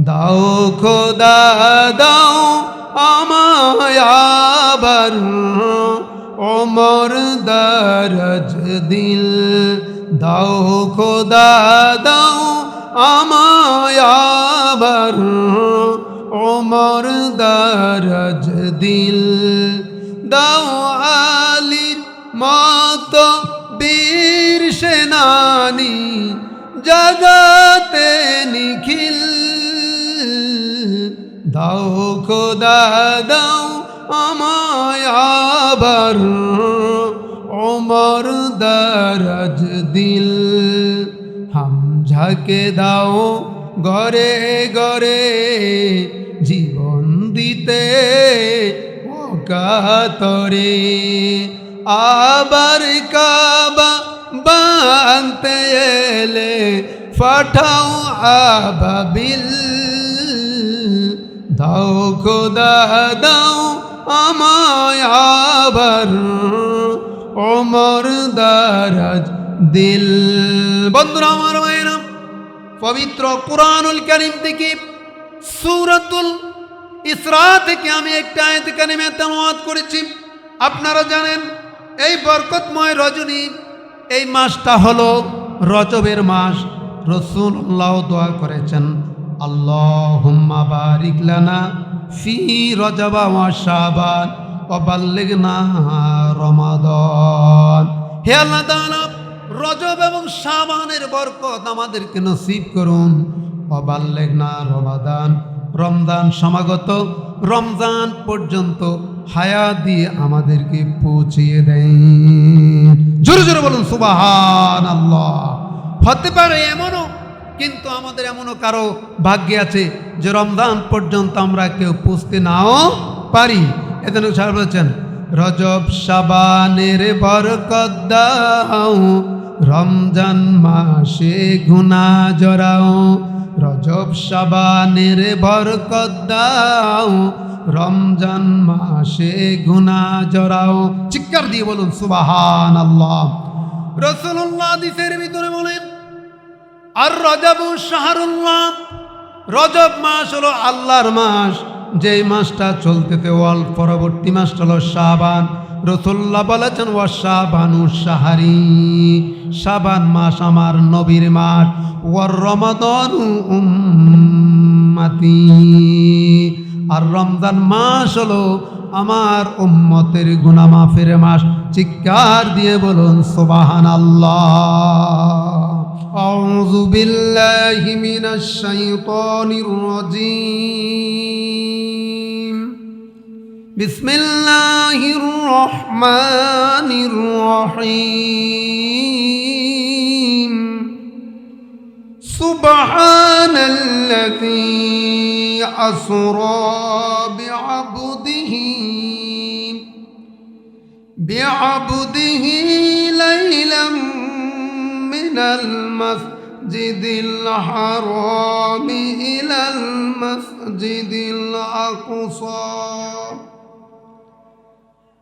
দাও খোদা দাও আমায় আবার ওমর দারাজ দিল। দাও খোদা দাও আমায় আবার ওমর দারাজ দিল। দাও আলীর মতো বীর সেনানী জগতে নিখিল। দাও খোদা দাও আমায় আবার ওমর দারাজ দিল। হামজাকে দাও ঘরে ঘরে জীবন দিতে অকাতরে। আবার কাবা বাঁধতে এলে পাঠাও আবাবিল। দাও খোদা দাও আমায় আবার ওমর দারাজ দিল। বন্ধুরা আমার ভাইয়েরা, পবিত্র কুরআনুল কারীম থেকে সূরাতুল ইসরা থেকে আমি একটা আয়াত কারিমা তেলাওয়াত করেছি। আপনারা জানেন এই বরকতময় রজনী, এই মাসটা হলো রজবের মাস। রাসূলুল্লাহ দোয়া করেছেন, আল্লাহুম্মা বারিক লানা ফি রজব ওয়া শাবান ওয়া বাল্লিগনা রমাদান। হে আল্লাহ তাআলা, রজব এবং শাবানের বরকত আমাদেরকে নসিব করুন। ওয়া বাল্লিগনা রমাদান, রমজান সমাগত রমজান পর্যন্ত হায়াত দিয়ে আমাদেরকে পৌঁছিয়ে দেন। জোরে জোরে বলুন সুবহানাল্লাহ। হতে পারে এমনও, কিন্তু আমাদের এমনও কারো ভাগ্যে আছে যে রমজান পর্যন্ত আমরা কেউ পুষতে নাও পারি। এজন্য সাহেব বলেছেন, রজব শাবানের বরকত দাও, রমজান মাসে গুনাহ জড়াও। রজব শাবানের বরকত দাও, রমজান মাসে গুনাহ জড়াও। চিৎকার দিয়ে বলুন সুবহানাল্লাহ। রাসূলুল্লাহ হাদিসের ভিতরে বলেন, আর রজবু শাহরুল্লাহ, রজব মাস হলো আল্লাহর মাস। যেই মাসটা চলতেতে ওয়াল পরবর্তী মাসটা হলো শাবান। রাসূলুল্লাহ বলেছেন, ওয়া শাবানু শাহরি, শাবান মাস আমার নবীর মাস। ওয়ার রমাদানু উম্মতি, আর রমজান মাস হলো আমার উম্মতের গুনাহ মাফের মাস। চিৎকার দিয়ে বলুন সুবহানাল্লাহ। আউযু বিল্লাহি মিনাশ শাইতানির রাজীম। বিসমিল্লাহির রহমানির রহিম। সুবহানাল্লাযী আসরা বিআবদিহি লাইলাম মিনাল মাসজিদিল হারামি ইলাল মাসজিদিল আকসা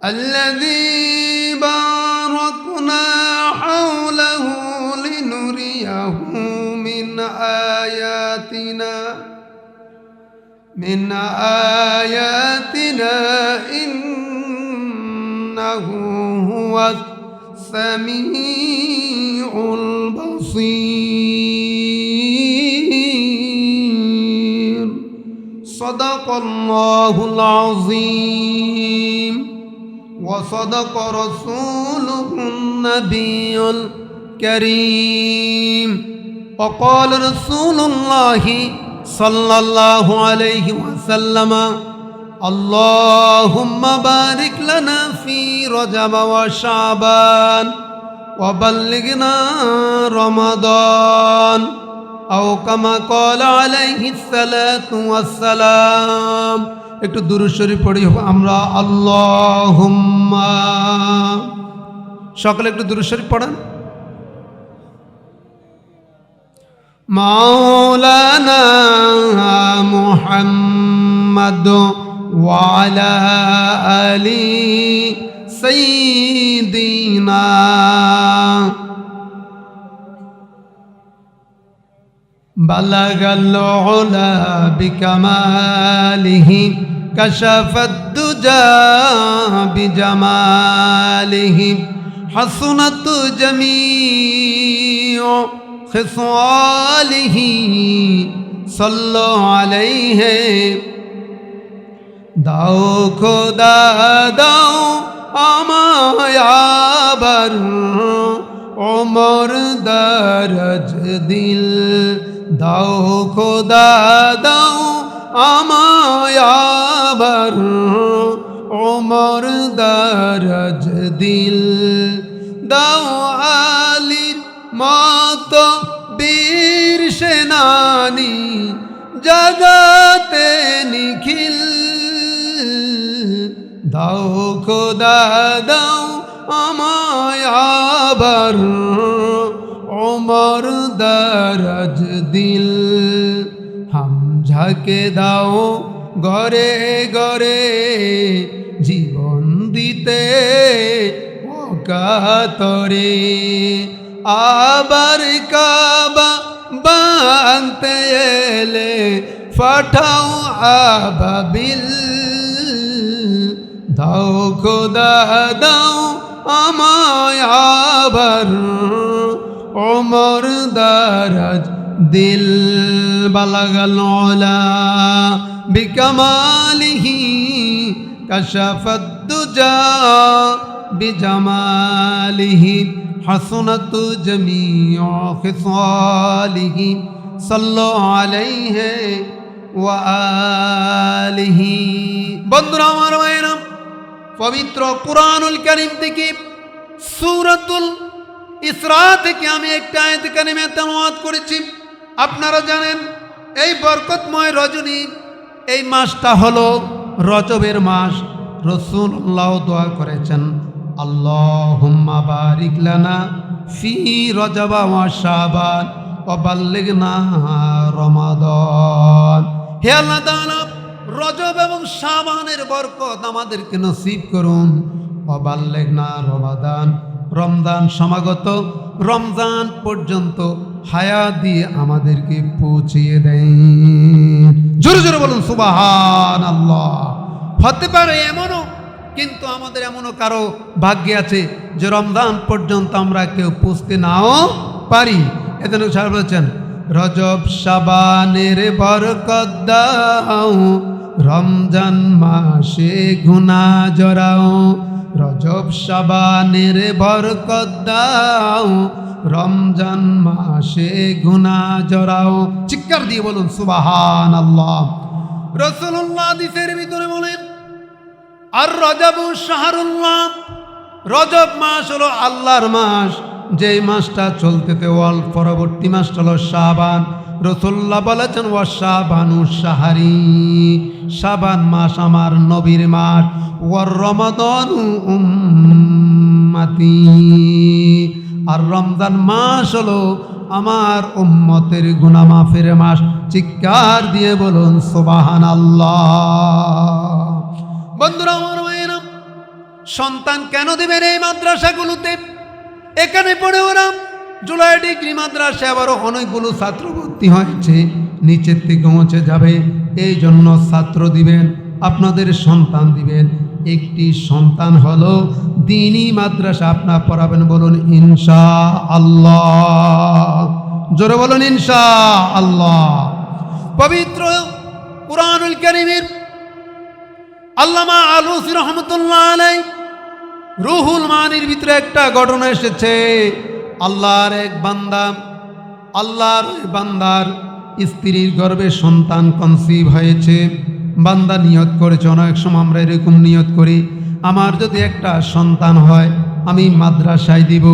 الذي باركنا حوله لنريه من آياتنا إنه هو السميع البصير. صدق الله العظيم وصدق رسوله النبي الكريم. وقال رسول الله صلى الله عليه وسلم, اللهم بارك لنا في رجب وشعبان وبلغنا رمضان, أو كما قال عليه الصلاة والسلام. একটু দুরূদ শরীফ পড়ি আমরা। আল্লাহুম্মা, সকলে একটু দুরূদ শরীফ পড়েন। মাওলানা মুহাম্মদ ওয়া আলা আলি সাইয়্যিদিনা বালাগাল উলা বিকামালিহি কাশাফাদ দুজা বিজামালিহি হাসনাত জামিউ খিসালিহি সাল্লু আলাইহি দাও খোদা দাও আমায় আবার ওমর দরজ দিল দাও খোদা দাও আমায় আবার ওমর দরজ দিল দাও আলীর মতো বীর সেনানি জগতে নিখিল দাও খোদা দাও আমায় আবার ওমর দরজ দিল হামজাকে দাও ঘরে ঘরে জীবন দিতে অকাতরে আবার কাবা বানতে এলে ফাটাও আবাবিল দাও খোদা দাও আমায় আবার ওমর দরজ দিল বালাগাল উলা বিকামালিহি কাশাফাদ দুজা বিজামালিহি হাসনাত জামিউ খিসালিহি সাল্লু আলাইহি ওয়া আলিহি। বন্ধুরা আমার ভাইরা, পবিত্র কুরআনুল কারীম থেকে সূরাতুল ইসরা থেকে আমি একটা আয়াত কারিমা তেলাওয়াত করেছি। আপনারা জানেন এই বরকতময় রজনী, এই মাসটা হলো রজবের মাস। রাসূলুল্লাহ দোয়া করেছেন, আল্লাহুম্মা বারিক লানা ফি রজব ওয়া শাবান ওয়া বাল্লিগনা রমাদান। হে আল্লাহ তাআলা, রজব এবং শাবানের বরকত আমাদেরকে নসিব করুন। ওয়া বাল্লিগনা রমাদান, রমজান সমাগত, রমজান পর্যন্ত হায়াত দিয়ে আমাদেরকে পৌঁছিয়ে দেন। জোরে জোরে বলুন সুবহানাল্লাহ। হতে পারে এমনও, কিন্তু আমাদের এমনও কারো ভাগ্যে আছে যে রমজান পর্যন্ত আমরা কেউ পৌঁছতে নাও পারি। এজন্য সাহেব বলেছেন, রজব শাবানের বরকত দাও, রমজান মাসে গুনাহ জড়াও। রজব শাবানের বরকত দাও, রমজান মাসে গুনাহ জড়াও। চিৎকার দিয়ে বলুন সুবহানাল্লাহ। রাসূলুল্লাহ হাদিসের ভিতরে বলেন, আর রজবু শাহরুল্লাহ, রজব মাস হলো আল্লাহর মাস। যেই মাসটা চলতেতে ওয়াল পরবর্তী মাসটা হলো শাবান। রাসূলুল্লাহ বলেছেন, ওয়া শাবানু শাহরি, শাবান মাস আমার নবীর মাস। ওয়ার রমাদানু উম্মতি, আর রমজান মাস হলো আমার উম্মতের গুনাহ মাফের মাস। চিৎকার দিয়ে বলুন সুবহানাল্লাহ। বন্ধুরা আমার ভাইয়েরা, সন্তান কেন দিবেন এই মাদ্রাসাগুলোতে? এখানে পড়ে ওরা জুলাই ডিগ্রি মাদ্রাসা, আবারও অনেকগুলো ছাত্র ভর্তি হয়েছে, নিচের থেকে পৌঁছে যাবে। এই জন্য ছাত্র দিবেন, আপনাদের সন্তান দিবেন। একটি সন্তান হলো দ্বীনি মাদ্রাসা আপনার পড়াবেন। বলুন ইনশাআল্লাহ। জোরে বলুন ইনশাআল্লাহ। পবিত্র কুরআনুল কারীমের আল্লামা আলুসি রহমতুল্লাহ আলাইহি রুহুল মানির ভিতরে একটা ঘটনা এসেছে। আল্লাহর এক বান্দা, আল্লাহর বান্দার স্ত্রীর গর্ভে সন্তান কনসিভ হয়েছে। বান্দা নিয়ত করেছে, অনেক সময় আমরা এরকম নিয়ত করি, আমার যদি একটা সন্তান হয় আমি মাদ্রাসায় দিব,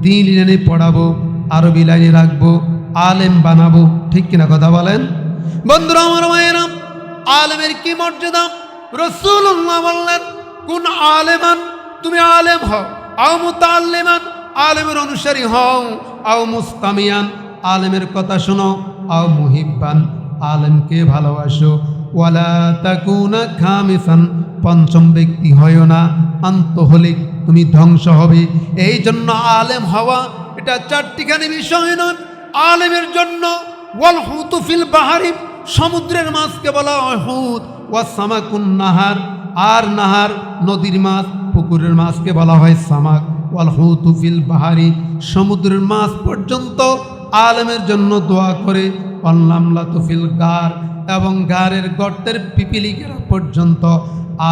দ্বীন লাইনে পড়াবো, আরবি লাইনে রাখবো, আলেম বানাবো। ঠিক কিনা কথা বলেন? বন্ধুরা আমার মায়েরা, আলেমের কি মর্যাদা! রাসূলুল্লাহ বললেন, কুন আলেমান, তুমি আলেম হও, আও মুতাআল্লিমান, আলেমের অনুসারী হও, আও মুস্তামিয়ান, আলেমের কথা শোনো, আও মুহিব্বান, আলেমকে ভালোবাসো, ওয়ালা তাকুনা খামিসান, পঞ্চম ব্যক্তি হয়ো না, আন্তহলিক, তুমি ধ্বংস হবে। এই জন্য আলেম হওয়া এটা চারটিখানি বিষয় নয়। আলেমের জন্য ওয়াল হুতু ফিল বাহারি, সমুদ্রের মাছকে বলা হয় হুত। ওয়াস সামাকুন নাহার, আর নাহার নদীর মাছ, পুকুরের মাছকে বলা হয় সামাক। ওয়াল হুতু ফিল বাহারি, সমুদ্রের মাছ পর্যন্ত আলেমের জন্য দোয়া করে। ওয়াল নামলাতু ফিল গার, এবং গারের গর্তের পিপিলিকেরা পর্যন্ত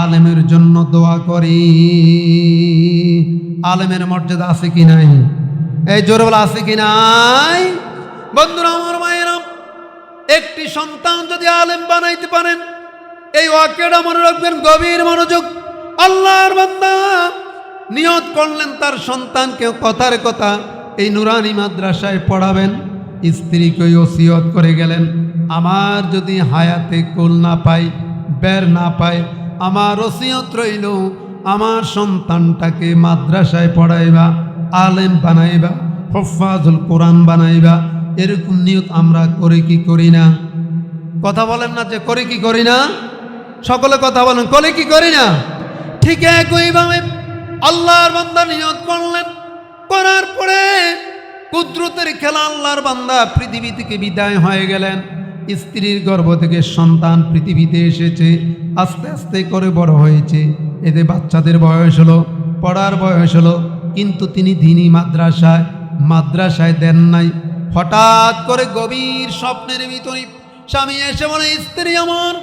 আলেমের জন্য দোয়া করে। আলেমের মর্যাদা আছে কি নাই? এই জোরে বলা আছে কি নাই? বন্ধুরা আমার মায়েরা, একটি সন্তান যদি আলেম বানাইতে পারেন, এই ওয়াক্যটা মনে রাখবেন, গভীর মনোযোগ। আল্লাহর বান্দা নিয়ত করলেন তার সন্তানকে কথার কথা এই নুরানি মাদ্রাসায় পড়াবেন। স্ত্রীকে ওসিয়ত করে গেলেন, আমার যদি হায়াতে কুল না পাই, বের না পাই, আমার ওসিয়ত রইল আমার সন্তানটাকে মাদ্রাসায় পড়াইবা, আলেম বানাইবা, হুফাজুল কোরআন বানাইবা। এরকম নিয়ত আমরা করে কি করি না? কথা বলেন না যে করে কি করি না? সকলে কথা বলেন, করে কি করি না? ঠিক একইভাবে আল্লাহর বান্দা নিয়ত করলেন, করার পরে কুদরতের খেলা আল্লাহর বান্দা পৃথিবী থেকে বিদায় হয়ে গেলেন। স্ত্রীর গর্ভ থেকে সন্তান পৃথিবীতে এসেছে, আস্তে আস্তে করে বড় হয়েছে। এতে বাচ্চাদের বয়স হলো, পড়ার বয়স হলো, কিন্তু তিনি দ্বীনি মাদ্রাসায় দেন নাই। হঠাৎ করে গভীর স্বপ্নের ভিতরে স্বামী এসে বলে, স্ত্রী আমার,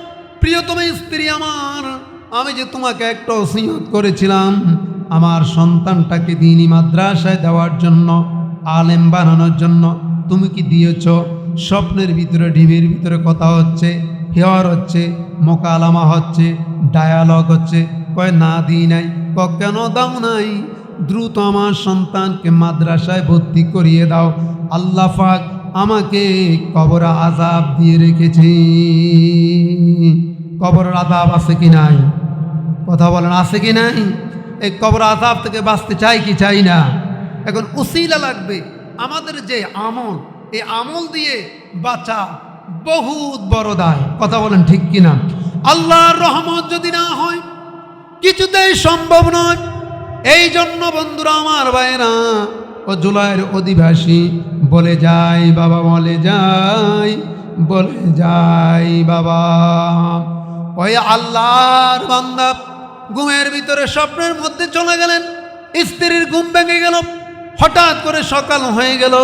প্রিয়তম স্ত্রী আমার, আমি যে তোমাকে একটা ওসিয়ত করেছিলাম আমার সন্তানটাকে দ্বীনি মাদ্রাসায় দেওয়ার জন্য, আলেম বানানোর জন্য, তুমি কি দিয়েছ? স্বপ্নের ভিতরে ঢিমের ভিতরে কথা হচ্ছে, হেওয়ার হচ্ছে, মোকালামা হচ্ছে, ডায়ালগ হচ্ছে। কয় না দিই নাই। কেন দাও নাই? দ্রুত আমার সন্তানকে মাদ্রাসায় ভর্তি করিয়ে দাও, আল্লাহ পাক আমাকে কবর আযাব দিয়ে রেখেছে। কবর আযাব আছে কি নাই? কথা বলেন, আছে কি নাই? এই কবর আযাব থেকে বাঁচতে চাই কি চাই না? এখন উসিলা লাগবে। আমাদের যে আমল, এই আমল দিয়ে বাঁচা বহুত বড় দায়। কথা বলেন ঠিক কিনা? আল্লাহর রহমত যদি না হয় কিছুতেই সম্ভব নয়। এই জন্য বন্ধুরা আমার ভাইরা ও জুলাইয়ের অধিবাসী বলে যাই বাবা, বলে যাই, বলে যাই বাবা। ওই আল্লাহর বান্দা ঘুমের ভিতরে স্বপ্নের মধ্যে চলে গেলেন, স্ত্রীর ঘুম ভেঙে গেল, হঠাৎ করে সকাল হয়ে গেল।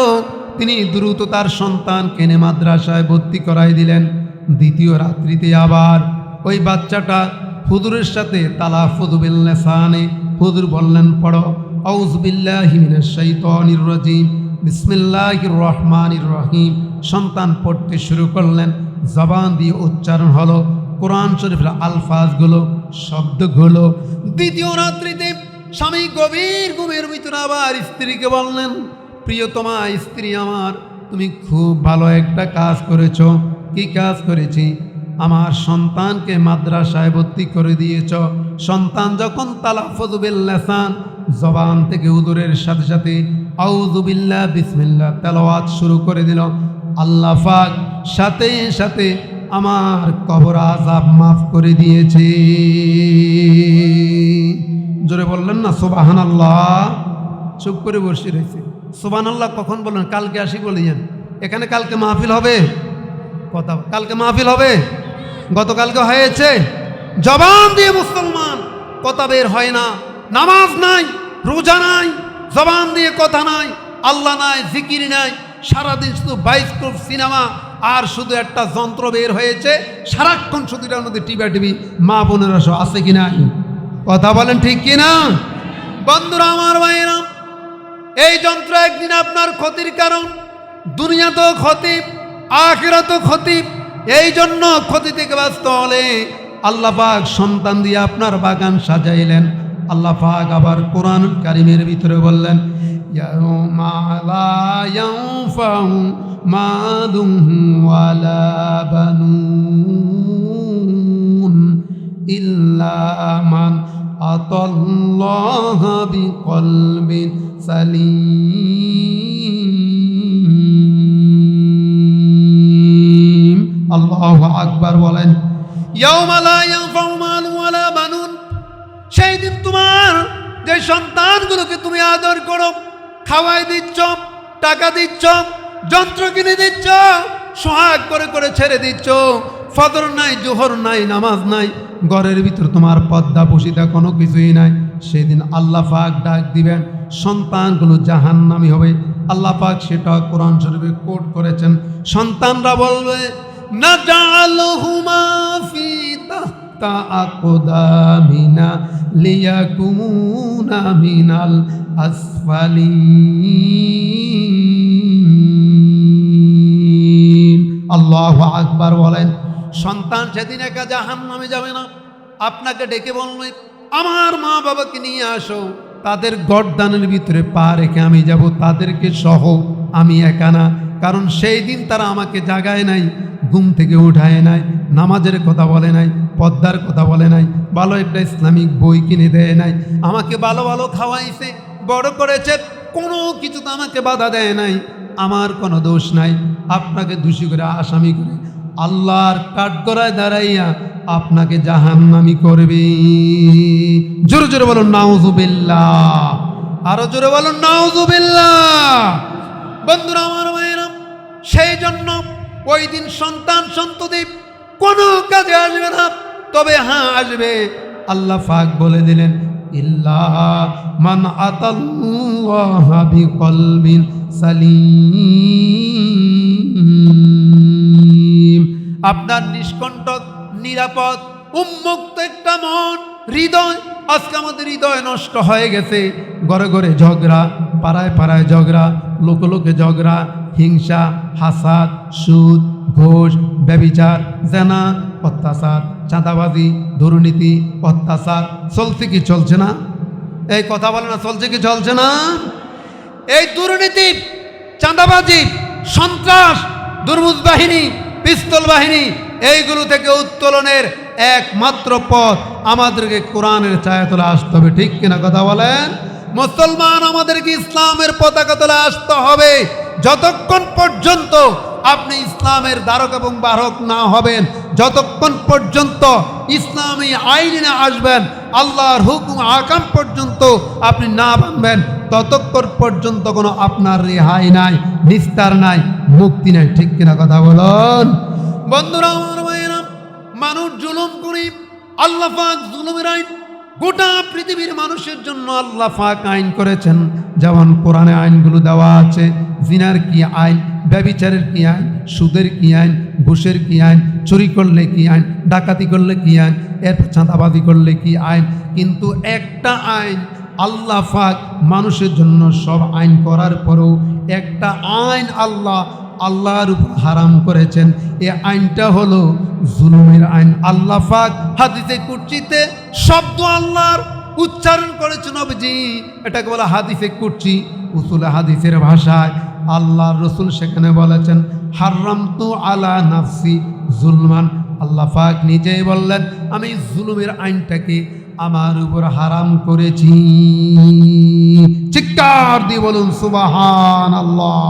তিনি দ্রুত তার সন্তানকে এনে মাদ্রাসায় ভর্তি করাই দিলেন। দ্বিতীয় রাত্রিতে আবার ওই বাচ্চাটা হুজুরের সাথে তালাফুযু বিল লিসানে, হুজুর বললেন পড়ো, আউযু বিল্লাহি মিনাশ শাইতানির রাজিম, বিসমিল্লাহির রহমানির রহিম। সন্তান পড়তে শুরু করলেন, জবান দিয়ে উচ্চারণ হলো কোরআন শরীফের আলফাজগুলো, শব্দগুলো। দ্বিতীয় রাত্রিতে স্বামী গভীর ঘুমের ভিতরে আবার স্ত্রীকে বললেন, প্রিয়তমা স্ত্রী আমার, তুমি খুব ভালো একটা কাজ করেছ। কি কাজ করেছি? আমার সন্তানকে মাদ্রাসায় ভর্তি করে দিয়েছ। সন্তান যখন তালাফুযু বিল লিসান, জবান থেকে হুজুরের সাথে সাথে আউযু বিল্লাহ বিসমিল্লাহ তেলাওয়াত শুরু করে দিল, আল্লাহ পাক সাথে সাথে আমার কবর আযাব মাফ করে দিয়েছে। জোরে বললেন না সুবহানাল্লাহ? চুপ করে বসে রয়েছে। সুবহানাল্লাহ কখন বললেন? কালকে আসি বলিয়েন। এখানে কালকে মাহফিল হবে, কথা কালকে মাহফিল হবে। গতকালকে হয়েছে। জবান দিয়ে মুসলমান কথা বের হয় না, নামাজ নাই, রোজা নাই, জবান দিয়ে কথা নাই, আল্লাহ নাই, জিকির নাই, সারাদিন শুধু বাইস্কোপ, সিনেমা আর শুধু একটা যন্ত্র বের হয়েছে, সারাক্ষণ শুধু এটার মধ্যে টিভি। মা বোনেরা সব আছে কি নাই? কথা বলেন ঠিক কিনা? বন্ধুরা আমার ভাইয়েরা, এই যন্ত্র একদিন আপনার ক্ষতির কারণ। দুনিয়াতেও ক্ষতি, আখিরাতেও ক্ষতি। এই জন্য ক্ষতি থেকে বাঁচতে হলে আল্লাহ পাক সন্তান দিয়ে আপনার বাগান সাজাইলেন। আল্লাহ পাক আবার কোরআন কারীমের ভিতরে বললেন, ইয়াউমা লা ইয়ানফাউ মালুন ওয়ালা বানুন ইল্লা মান আতাল্লাহা বিকলবিন সালিম। আল্লাহু আকবার বলেন। ইয়াউমা লা ইয়ানফাউ মালুন ওয়ালা বানুন, সেই দিন তোমার যে সন্তানগুলোকে তুমি আদর করো, খাওয়াই দিচ্ছ, টাকা দিচ্ছ, যন্ত্র কিনে দিচ্ছ, সোহাগ করে করে ছেড়ে দিচ্ছ, ফজর নাই, জোহর নাই, নামাজ নাই, ঘরের ভিতর তোমার পর্দা বসিতা কোনো কিছুই নাই। সেদিন আল্লাহ পাক ডাক দিবেন, সন্তানগুলো জাহান্নামী হবে। আল্লাহ পাক সেটা কোরআন শরীফে কোট করেছেন। সন্তানরা বলবে, নাজালহুমা ফি তাহতা আকদামিনা লিয়াকুনা মিনাল আসফালিন। আল্লাহু আকবার বলেন। সন্তান সেদিন একা জাহান্নামে যাবে না, আপনাকে ডেকে বলবে, আমার মা বাবাকে নিয়ে আসো, তাদের গর্দানের ভিতরে পা রেখে আমি যাব, তাদেরকে সহ, আমি একা না। কারণ সেই দিন তারা আমাকে জাগায় নাই, ঘুম থেকে উঠায় নাই, নামাজের কথা বলে নাই, পদ্মার কথা বলে নাই, ভালো একটা ইসলামিক বই কিনে দেয় নাই, আমাকে ভালো ভালো খাওয়াইছে, বড় করেছে, কোনো কিছু তো আমাকে বাধা দেয় নাই। আমার কোনো দোষ নাই। আপনাকে দোষী করে, আসামি করে আল্লাহর কাঠগড়ায় দাঁড়াইয়া আপনাকে জাহান্নামী করবে। জোরে জোরে বলুন নাউজুবিল্লাহ, আরো জোরে বলুন নাউজুবিল্লাহ। বন্ধুরা আমার ভাইয়েরা, সেই জন্য ওই দিন সন্তান সন্ততি কোনো কাজে আসবে না, তবে হ্যাঁ আসবে। আল্লাহ পাক বলে দিলেন, ইল্লা মান আতাল্লাহ বিকলবিন সালিম। আপনার নিষ্কণ্টক, নিরাপদ, উন্মুক্ত একটা মন, হৃদয়। আজকে আমাদের হৃদয় নষ্ট হয়ে গেছে। ঘরে ঘরে ঝগড়া, পাড়ায় পাড়ায় ঝগড়া, লোকে লোকে ঝগড়া, হিংসা, হাসাদ, সুদ, ঘুষ, ব্যভিচার, জেনা, অত্যাচার, চাঁদাবাজি, দুর্নীতি, অত্যাচার চলছে কি চলছে না? এই কথা বলে না, চলছে কি চলছে না? এই দুর্নীতি, চাঁদাবাজি, সন্ত্রাস, দুর্বৃত্ত বাহিনী, পিস্তল বাহিনী, এইগুলো থেকে উত্তোলনের একমাত্র পথ আমাদেরকে কোরআনের ছায়া তলে আসতে হবে। ঠিক কিনা কথা বলেন? মুসলমান, আমাদেরকে ইসলামের পতাকা তলে আসতে হবে। যতক্ষণ পর্যন্ত আপনি ইসলামের ধারক এবং বাহক না হবেন, যতক্ষণ পর্যন্ত ইসলামী আইনে আসবেন, আল্লাহর হুকুম আকাম পর্যন্ত আপনি না মানবেন, ততক্ষণ পর্যন্ত কোনো আপনার রেহাই নাই, নিস্তার নাই, মুক্তি নাই। ঠিক কিনা কথা বলুন? বন্ধুরা আমার ভাইয়েরা, মানুষ জুলুম করি, আল্লাহ পাক জুলুমের আইন গোটা পৃথিবীর মানুষের জন্য আল্লাহ পাক আইন করেছেন। যেমন কোরআনে আইনগুলো দেওয়া আছে। জিনার কি আইন, ব্যভিচারের কি আইন, সুদের কি আইন, ঘুষের কি আইন, চুরি করলে কি আইন, ডাকাতি করলে কি আইন, এরপর চাঁদাবাজি করলে কি আইন। কিন্তু একটা আইন আল্লাহ পাক মানুষের জন্য সব আইন করার পরেও একটা আইন আল্লাহর উপর হারাম করেছেন। এই আইনটা হলো জুলুমের আইন। আল্লাহ পাক হাদিসে কুরসিতে শব্দ আল্লাহর উচ্চারণ করেছেন নবীজি, এটাকে বলা হাদিসে কুরসি। উসুলে হাদিসের ভাষায় আল্লাহর রাসূল সেখানে বলেছেন, হারামতু আলা নাফসি জুলমান। আল্লাহ পাক নিজেই বললেন, আমি জুলুমের আইনটাকে আমার উপর হারাম করেছি। চিৎকার দিয়ে বলুন সুবহানাল্লাহ।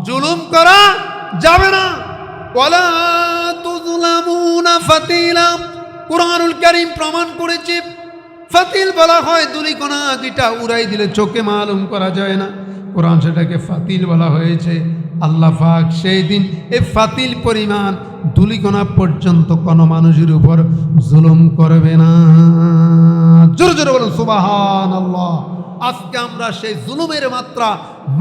জুলুম করা যাবে না। ওয়ালা তুযলামুনা ফাতিলা। কুরআনুল কারীম প্রমাণ করেছে, ফাতিল বলা হয় দুলিকণা যেটা উড়াই দিলে চোখে মালুম করা যায় না। কোরআন সেটাকে ফাতিল বলা হয়েছে। আল্লাহ পাক সেই দিন এই ফাতিল পরিমাণ দুলিকণা পর্যন্ত কোনো মানুষের উপর জুলুম করবে না। জোরে জোরে বলুন সুবহানাল্লাহ। আজকে আমরা সেই জুলুমের মাত্রা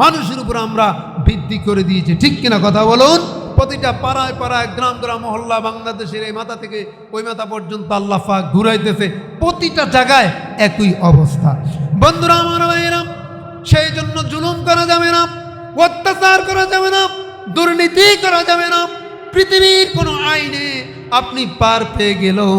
মানুষের উপর আমরা বৃদ্ধি করে দিয়েছি। ঠিক কিনা কথা বলুন? প্রতিটা পাড়ায় পাড়ায়, গ্রাম গ্রাম, মহল্লা, বাংলাদেশের এই মাথা থেকে ওই মাথা পর্যন্ত আল্লাহ পাক ঘুরাইতেছে। প্রতিটা জায়গায় একই অবস্থা। বন্ধুরা আমার ভাইয়েরা, সেই জন্য জুলুম করা যাবে না, অত্যাচার করা যাবে না, দুর্নীতি করা যাবে না। পৃথিবীর কোনো আইনে আপনি পার পেয়ে গেলেও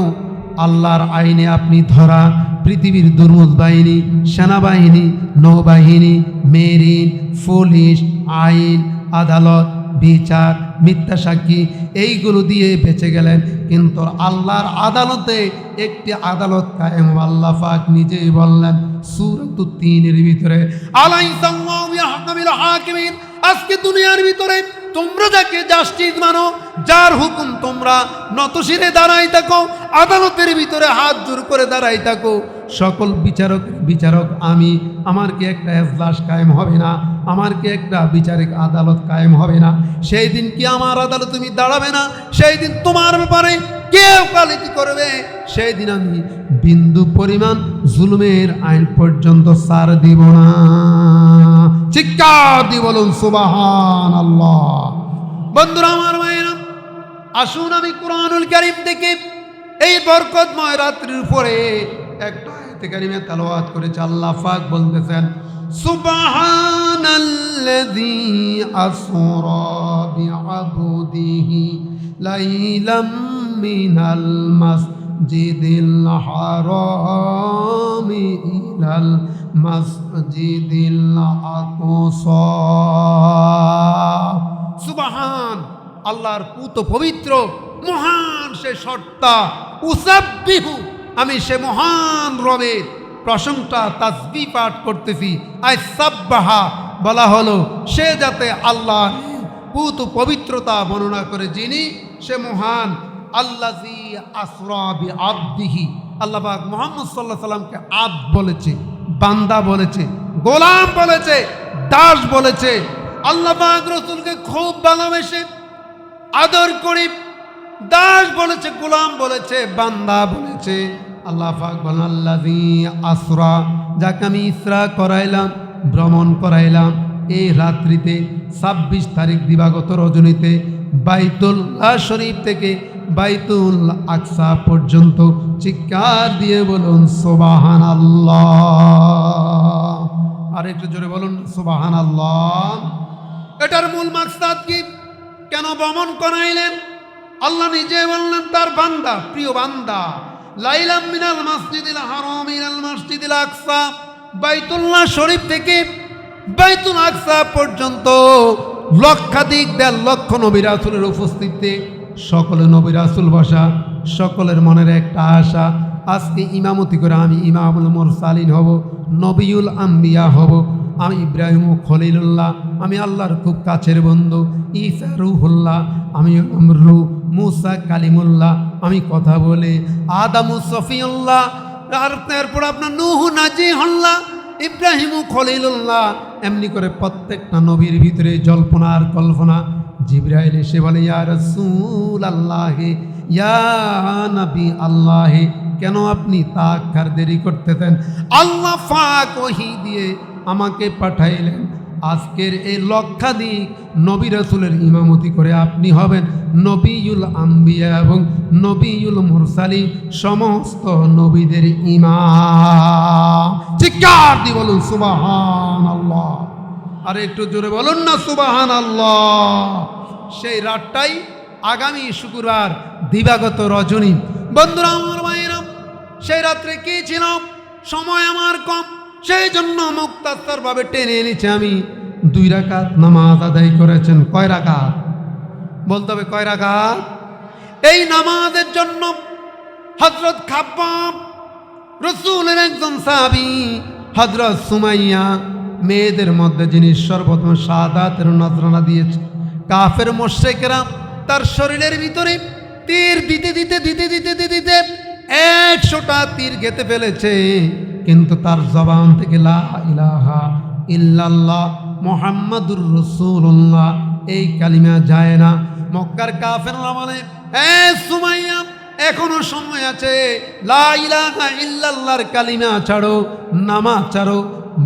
আল্লাহর আইনে আপনি ধরা। পৃথিবীর দুর্মুখ বাহিনী, সেনাবাহিনী, নৌবাহিনী, মেরিন, পুলিশ, আইন, আদালত, বিচার, মিথ্যা সাক্ষী, এইগুলো দিয়ে বেঁচে গেলেন। কিন্তু আল্লাহর আদালতে একটি আদালত কায়েম। আল্লাহ পাক নিজেই বললেন সূরাতুত তিনের ভিতরে, আলাইসাল্লাহু ইয়াহকুমুল হাকিমিন। আজকে দুনিয়ার ভিতরে তোমরা যাকে জাস্টিস মানো, যার হুকুম তোমরা নতশিরে দাঁড়াই থাকো, আদালতের ভিতরে হাত জোর করে দাঁড়াই থাকো, সকল বিচারক আমি। আমার কি একটা এজলাস কায়েম হবে না? আমার কি একটা বিচারিক আদালত কায়েম হবে না? সেই দিন কি আমার আদালত তুমি দাঁড়াবে না? সেই দিন তোমার ব্যাপারে কেউ কালিতি করবে, সেই দিন আমি বিন্দু পরিমাণ জুলুমের আইন পর্যন্ত ছাড় দিব না। চিৎকার দিয়ে বলুন সুবহানাল্লাহ। বন্ধুরা আমার ভাইয়েরা, আসুন আমি কুরআনুল কারীম থেকে এই বরকতময় রাত্রির উপরে একটা আয়াতে কারিমা তেলাওয়াত করেছে। আল্লাহ পাক বলতেছেন, সুবহানাল্লাযী আসরা বিআবদিহি লাইলাম মিনাল মাসজিদিল হারামি ইলাল মাসজিদিল আকসা। সুবহান, আল্লাহর পুত পবিত্র মহান সে সত্তা। উসাব্বিহু, আমি সে মহান রবের প্রশংসা তাসবিহ পাঠ করতেছি। আই সাব্বাহা বলা হলো সে যাতে আল্লাহ পুত পবিত্রতা বর্ণনা করে, যিনি সে মহান। আল্লাযী আসরা বিআবদিহি, আল্লাহ পাক মুহাম্মদ সাল্লাল্লাহু আলাইহি সাল্লামকে আব্দ বলেছে, বান্দা বলেছে, গোলাম বলেছে, দাস বলেছে। আল্লাহ পাক রাসূলকে খুব ভালোবেসে আদর করে দাস বলেছে, গোলাম বলেছে, বান্দা বলেছে। আল্লাহ পাক বলেন, আল্লাযী আসরা, যাকে আমি ইসরা করাইলাম, ভ্রমণ করাইলাম এই রাত্রিতে 26 তারিখ দিবাগত রজনীতে বাইতুল্লাহ শরীফ থেকে বাইতুল আকসা পর্যন্ত। চিৎকার দিয়ে বলুন সুবহানাল্লাহ। আর একটু জোরে বলুন সুবহানাল্লাহ। এটার মূল মাকসাদ কি? কেন ভ্রমণ করাইলেন? আল্লাহ নিজে বললেন তার বান্দা, প্রিয় বান্দা, লাইলাম মিনাল মাসজিদিল হারাম ইলাল মাসজিদিল আকসা, বাইতুল্লাহ শরীফ থেকে বাইতুল আকসা পর্যন্ত লক্ষাধিক 1.5 লক্ষ নবী রাসূলের উপস্থিতিতে সকলে নবী রাসূল বসা, সকলের মনের একটা আশা, আজকে ইমামতি করে আমি ইমামুল মুরসালিন হব, নবিউল আম্বিয়া হব। আমি ইব্রাহিম খলিলুল্লাহ, আমি আল্লাহর খুব কাছের বন্ধু। ঈসা রূহুল্লাহ, আমি রূহ। মুসা কালিমুল্লাহ, আমি কথা বলে। আদামু সফিউল্লাহ, আর তারপর আপনার নূহ নাজিহুল্লাহ, ইব্রাহিম খলিলুল্লাহ। এমনি করে প্রত্যেকটা নবীর ভিতরে জল্পনা আর কল্পনা। জিবরাইল এসে বলে, ইয়া রাসূলুল্লাহ, ইয়া নবী আল্লাহ, কেন আপনি তাখার দেরি করতেছেন? আল্লাহ পাক ওহী দিয়ে আমাকে পাঠাইলেন, আজকের এই লক্ষাধিক নবী রাসূলের ইমামতি করে আপনি হবেন নবিউল আম্বিয়া এবং নবিউল মুরসালিন, সমস্ত নবীদের ইমাম। চিৎকার দিয়ে বলুন সুবহানাল্লাহ। আর একটু জোরে বলুন না সুবহানাল্লাহ। সেই রাতটাই আগামী শুক্রবার দিবাগত রজনী। বন্ধুরা আমার ভাইয়েরা, সেই রাত্রে কি ছিল? সময় আমার কম, সেই জন্য মুক্তাসর ভাবে টেনে এনেছি আমি। 2 রাকাত নামাজ আদায় করেছেন। কয় রাকাত বলতে হবে? কয় রাকাত? এই নামাজের জন্য হযরত খাব্বাব, রাসূলের একজন সাহাবী, হযরত সুমাইয়া, মেয়েদের মধ্যে যিনি সর্বপ্রথম শাহাদাতের নজরানা দিয়েছে। কাফের মুশরিকরা তার শরীরের ভিতরে তীর দিতে দিতে দিতে দিতে দিতে দিতে 100টা তীর গেঁথে ফেলেছে, কিন্তু তার জবান থেকে লা ইলাহা ইল্লাল্লাহ মুহাম্মাদুর রাসূলুল্লাহ এই কালিমা যায় না। মক্কার কাফেররা বলে, হে সুমাইয়া, এখনো সময় আছে, লা ইলাহা ইল্লাল্লাহর কালিমা ছাড়ো, নামাজ ছাড়ো,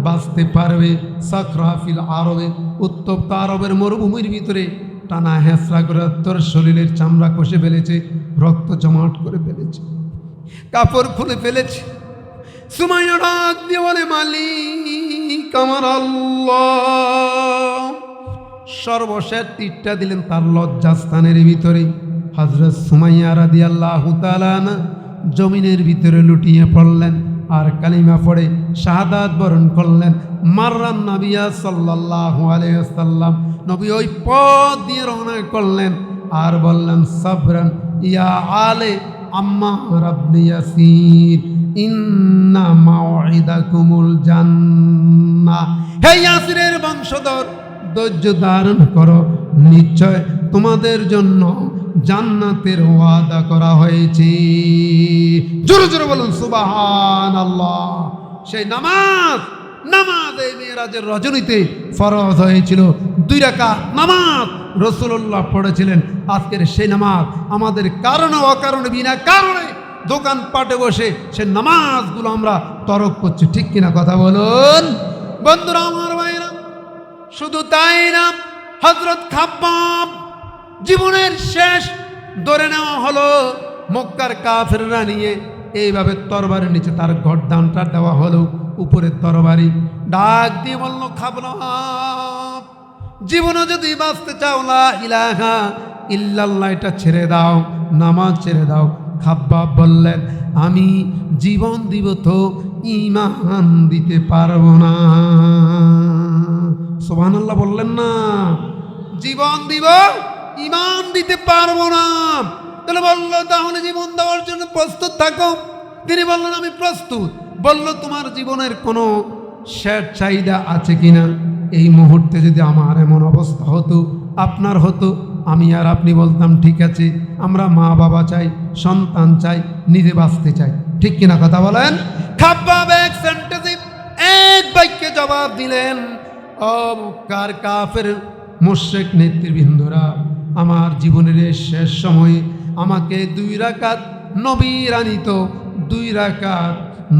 বাঁচতে পারবে। সাকরাফিল আরবে, উত্তপ্ত আরবের মরুভূমির ভিতরে টানা হেঁচড়া করে তোর শরীরের চামড়া কষে ফেলেছে, রক্ত জমাট করে ফেলেছে, কাপড় খুলে ফেলেছে। সুমাইয়া ডাক দিয়ে বলে, মালিক আমার আল্লাহ। সর্বশেষ তীরটা দিলেন তার লজ্জাস্থানের ভিতরে। হযরত সুমাইয়া রাদিয়াল্লাহু তাআলা আনহা জমিনের ভিতরে লুটিয়ে পড়লেন আর কালিমা পড়ে শাহাদাত বরণ করলেন। মাররান নবিয়া সাল্লাল্লাহু আলাইহি ওয়াসাল্লাম, নবী ওই পথ দিয়ে রওনা করলেন আর বললেন, সাবরান ইয়া আলে আম্মার ইবনে ইয়াসির, ইন্না মাউইদাকুমুল জান্নাহ। হে ইয়াসিরের বংশধর, ধৈর্য ধারণ করো, নিশ্চয় তোমাদের জন্য জান্নাতের ওয়াদা করা হয়েছে। জোরে জোরে বলুন সুবহানাল্লাহ। সেই নামাজ নামাজ এই মেরাজের রজনীতে ফরজ হয়েছিল। 2 রাকাত নামাজ রাসূলুল্লাহ পড়েছিলেন। আজকের সেই নামাজ আমাদের কারণে অকারণে বিনা কারণে দোকানপাটে বসে সে নামাজগুলো আমরা তরক করছি, ঠিক কিনা কথা বলুন বন্ধুরা আমার ভাইরা। শুধু তাই না, হযরত খাব্বাব জীবনের শেষ ধরে নেওয়া হলো মক্কার কাফেররা নিয়ে এইভাবে তরবারির নিচে তার গর্দানটা দেওয়া হলো, উপরে তরবারি। ডাক দিয়ে বলল, খাব্বাব জীবনে যদি বাঁচতে চাও লা ইলাহা ইল্লাল্লাহ এটা ছেড়ে দাও, নামাজ ছেড়ে দাও। খাব্বাব বললেন, আমি জীবন দিব তো ঈমান দিতে পারবো না। সুবহানাল্লাহ বললেন না? জীবন দিব, ঈমান দিতে পারবো না। তাহলে বললো, তাহলে জীবন দেওয়ার জন্য প্রস্তুত থাকো। তিনি বললেন, আমি প্রস্তুত। বলল, তোমার জীবনের কোনো শেষ চাহিদা আছে কিনা? এই মুহূর্তে যদি আমার এমন অবস্থা হতো, আপনার হতো, আমি আর আপনি বলতাম, ঠিক আছে, আমরা মা বাবা চাই, সন্তান চাই, নিজে বাঁচতে চাই, ঠিক কিনা কথা বলেন? খাব্বাব এক সেন্টেন্সে এক বাক্যে জবাব দিলেন, ও মক্কার কাফের মুশরিক নেতৃবৃন্দরা, আমার জীবনের শেষ সময়ে আমাকে 2 রাকাত নবীর আনিত 2 রাকাত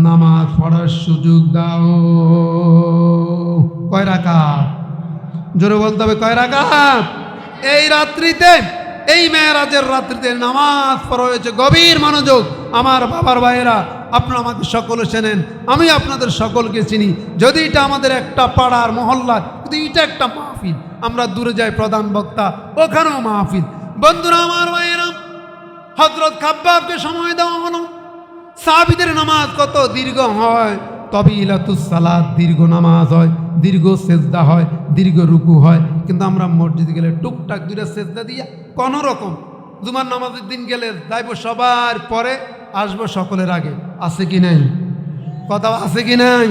নামাজ পড়ার সুযোগ দাও। কয় রাকাত? জোরে বলতে হবে, কয় রাকাত? এই রাত্রিতে, এই মেরাজের রাত্রিতে নামাজ পড়া হয়েছে। গভীর মনোযোগ আমার বাবার ভাইয়েরা, আপনারা আমাকে সকলে চেনেন, আমি আপনাদের সকলকে চিনি। যদি এটা আমাদের একটা পাড়ার মহল্লা, কিন্তু এটা একটা মাহফিল, আমরা দূরে যাই প্রধান বক্তা, ওখানেও মাহফিল। বন্ধুরা আমার ভাইয়েরা, হযরত খাব্বাবকে সময় দেওয়া হলো। সাহাবীদের নামাজ কত দীর্ঘ হয়, তবিলাতুস সালাত, দীর্ঘ নামাজ হয়, দীর্ঘ সেজদা হয়, দীর্ঘ রুকু হয়। কিন্তু আমরা মসজিদে গেলে টুকটাক 2টা সেজদা দিয়া কোনো রকম, জুমার নামাজের দিন গেলে যাইব সবার পরে, আসবো সকলের আগে। আছে কি নাই? কথা আছে কি নাই?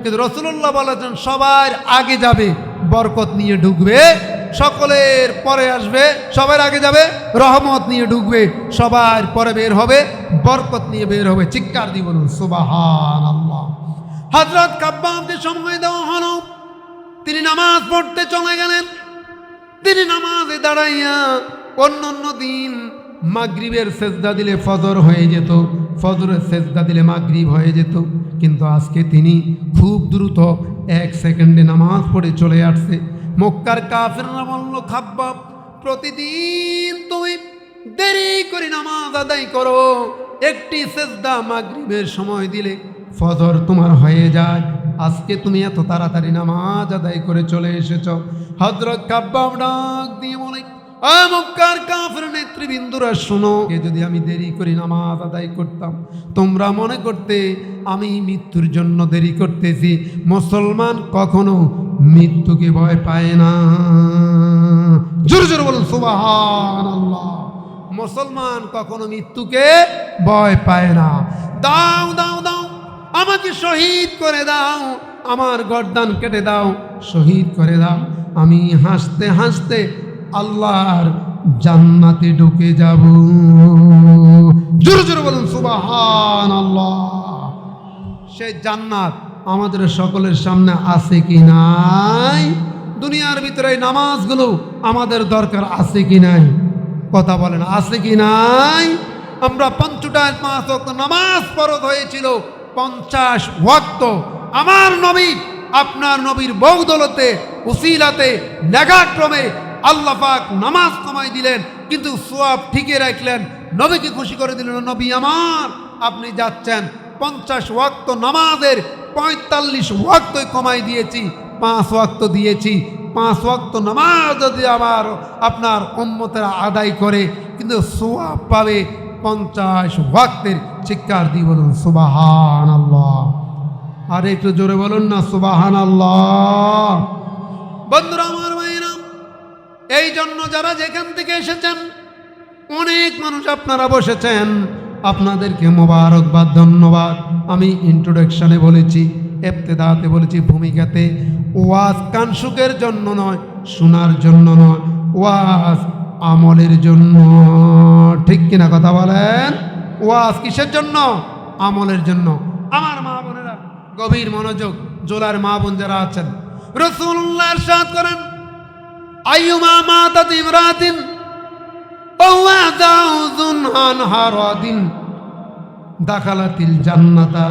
কিন্তু রাসূলুল্লাহ বলেছেন, সবার আগে যাবে, বরকত নিয়ে ঢুকবে, সকলের পরে আসবে, সবার আগে যাবে, রহমত নিয়ে ঢুকবে, সবার পরে বের হবে, বরকত নিয়ে বের হবে। চিৎকার দিয়ে বলুন সুবহানাল্লাহ। হযরত খাব্বাবকে সময় দেওয়া হলো, তিনি নামাজ পড়তে চলে গেলেন। তিনি নামাজে দাঁড়াইয়া অন্য দিন মাগরিবের সেজদা দিলে ফজর হয়ে যেত, ফজরের সেজদা দিলে মাগরিব হয়ে যেত। কিন্তু আজকে তিনি খুব দ্রুত 1 সেকেন্ডে নামাজ পড়ে চলে আসছে। মক্কার কাফেররা বলল, খাব্বাব প্রতিদিন তুমি দেরি করে নামাজ আদায় করো, একটি সেজদা মাগরিবের সময় দিলে ফজর তোমার হয়ে যায়, আজকে তুমি এত তাড়াতাড়ি নামাজ আদায় করে চলে এসেছ। হযরত খাব্বাব ডাক দিয়ে বলে, মক্কার কাফের নেতৃবৃন্দরা শোনো, যদি আমি দেরি করে নামাজ আদায় করতাম, তোমরা মনে করতে আমি মৃত্যুর জন্য দেরি করতেছি। মুসলমান কখনো মৃত্যুকে ভয় পায় না। জোরে জোরে বলুন সুবহানাল্লাহ। মুসলমান কখনো মৃত্যুকে ভয় পায় না। দাও দাও দাও, আমাকে শহীদ করে দাও, আমার গর্দান কেটে দাও, শহীদ করে দাও, আমি হাসতে হাসতে আল্লাহর জান্নাতে ঢুকে যাব। জোরে জোরে বলুন সুবহানাল্লাহ। সেই জান্নাত আমাদের সকলের সামনে আছে কি নাই? দুনিয়ার ভিতরে এই নামাজগুলো আমাদের দরকার আছে কি নাই? কথা বলেন, আছে কি নাই? আমরা 5 ওয়াক্ত নামাজ ফরজ হয়েছিল 50 ওয়াক্ত। আমার নবী, আপনার নবীর বৌদলতে, উসিলাতে, নেগাক্রমে আল্লাহ পাক নামাজ কমাই দিলেন, কিন্তু সওয়াব ঠিকই রাখলেন, নবীকে খুশি করে দিলেন। নবী আমার, আপনি যাচ্ছেন 50 ওয়াক্ত নামাজের 45 ওয়াক্তই কমাই দিয়েছি, 5 ওয়াক্ত দিয়েছি। 5 ওয়াক্ত নামাজ যদি আবার আপনার উম্মতেরা আদায় করে, কিন্তু সওয়াব পাবে 50 ওয়াক্তের। চিৎকার দিয়ে বলুন সুবহানাল্লাহ। আর একটু জোরে বলুন না সুবহানাল্লাহ। বন্ধুরা আমার ভাইরা, এই জন্য যারা যেখান থেকে এসেছেন, অনেক মানুষ আপনারা বসেছেন, আপনাদেরকে মোবারকবাদ, ধন্যবাদ। আমি ইন্ট্রোডাকশনে বলেছি, ইবতিদাতে বলেছি, ভূমিকাতে, ওয়াজ কানসুকের জন্য নয়, শোনার জন্য নয়, ওয়াজ আমলের জন্য। ঠিক কিনা কথা বলেন? ওয়াজ কিসের জন্য? আমলের জন্য। আমার মা বোনেরা, গভীর মনোযোগ, জোলার মা বোন যারা আছেন, রাসূলুল্লাহ ইরশাদ করেন, আইয়ুমা মাতাত ইমরাতিন ওয়া যাউজুন আনহা রাদিন দাখালাতিল জান্নাতা।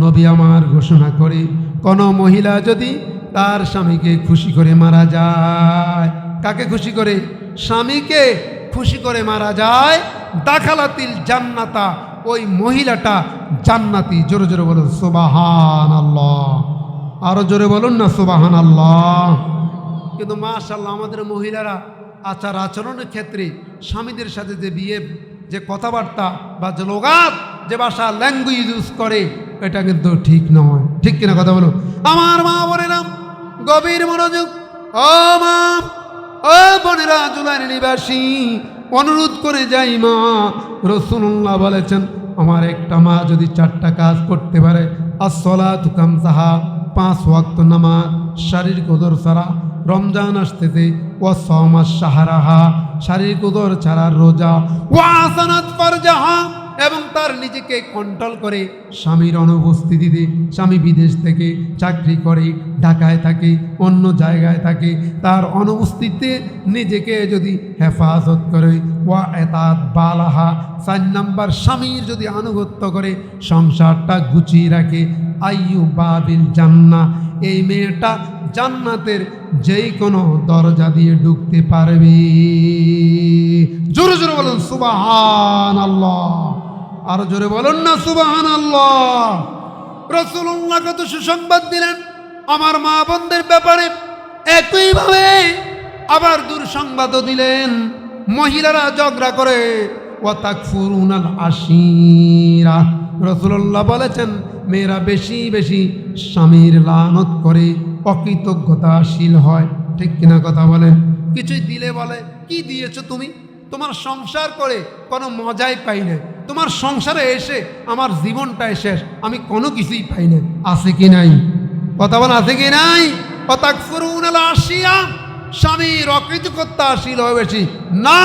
নবী আমার ঘোষণা করে, কোন মহিলা যদি তার স্বামীকে খুশি করে মারা যায়, কাকে খুশি করে? স্বামীকে খুশি করে মারা যায়, দাখালাতিল জান্নাতা, ওই মহিলাটা জান্নাতি। জোরে জোরে বলুন সুবহানাল্লাহ, আরো জোরে বলুন না সুবহানাল্লাহ। কিন্তু মাশাআল্লাহ আমাদের মহিলারা আচার আচরণের ক্ষেত্রে স্বামীদের সাথে যে বিয়ে, যে কথাবার্তা বা যে লোগাত, যে ভাষা ল্যাঙ্গুয়েজ ইউজ করে, এটা কিন্তু ঠিক নয়। ঠিক কিনা কথা বলুন? আমার মা বোনেরা গভীর মনোযোগ, ও মা ও বোনেরা, জুলাইয়ের নিবাসী অনুরোধ করে যাই মা, রাসূলুল্লাহ বলেছেন আমার একটা মা যদি 4টা কাজ করতে পারে, আসসালাতু কামসাহা, 5 ওয়াক্ত নামাজ, শারীরিক ওযর ছাড়া, রমজান আসতেছে, ওয়া সাওমা শাহরাহা, শারীরিক ওযর ছাড়া রোজা, ওয়া আসানাত ফারজাহা, এবং তার নিজেকে কন্ট্রোল করে স্বামীর অনুপস্থিতিতে, স্বামী বিদেশ থেকে চাকরি করে, ঢাকায় থাকে, অন্য জায়গায় থাকে, তার অনুপস্থিতিতে নিজেকে যদি হেফাজত করে, ওয়া এতাত বালাহা, 4 নাম্বার স্বামীর যদি আনুগত্য করে, সংসারটা গুছিয়ে রাখে, আইয়ু বাবিল জান্নাহ, এই মেয়েটা জান্নাতের যেই কোনো দরজা দিয়ে ঢুকতে পারবে। জোরে জোরে বলুন সুবহানাল্লাহ, আরো জোরে বলুন না সুবহানাল্লাহ। রাসূলুল্লাহ কত সুসংবাদ দিলেন আমার মা বোনদের ব্যাপারে, একইভাবে আবার দুঃসংবাদও দিলেন। মহিলারা ঝগড়া করে, ওয়া তাকফুরুনাল আশিরা, রাসূলুল্লাহ বলেছেন মেয়েরা বেশি বেশি স্বামীর লানত করে, অকৃতজ্ঞতাশীল হয়। ঠিক কিনা কথা বলেন? কিছুই দিলে বলে কি দিয়েছো তুমি, তোমার সংসার করে কোনো মজাই পাই না, তোমার সংসারে এসে আমার জীবনটাই শেষ, আমি কোনো কিছুই পাই না। আছে কি নাই? কথা বল, আছে কি নাই? ওয়াতাকফুরুনাল আশিয়া, স্বামীর অকৃতজ্ঞতাশীল হয়ে বেশি না,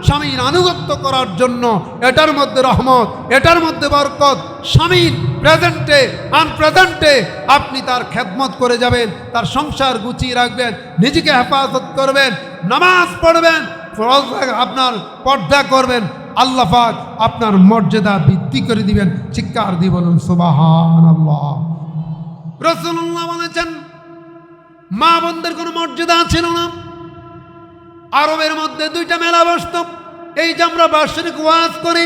স্বামীর আনুগত্য করার জন্য, এটার মধ্যে রহমত, এটার মধ্যে বরকত। স্বামীর প্রেজেন্টে আনপ্রেজেন্টে আপনি তার খেদমত করে যাবেন, তার সংসার গুছিয়ে রাখবেন, নিজেকে হেফাজত করবেন, নামাজ পড়বেন, আপনার পর্দা করবেন, আল্লাহ পাক আপনার মর্যাদা বৃদ্ধি করে দিবেন। চিৎকার দিয়ে বলুন সুবহানাল্লাহ। রাসূলুল্লাহ বলেছেন মা বোনদের কোনো মর্যাদা ছিল না। আরবের মধ্যে 2টা মেলা বসত, এই যে আমরা বার্ষিক ওয়াজ করি,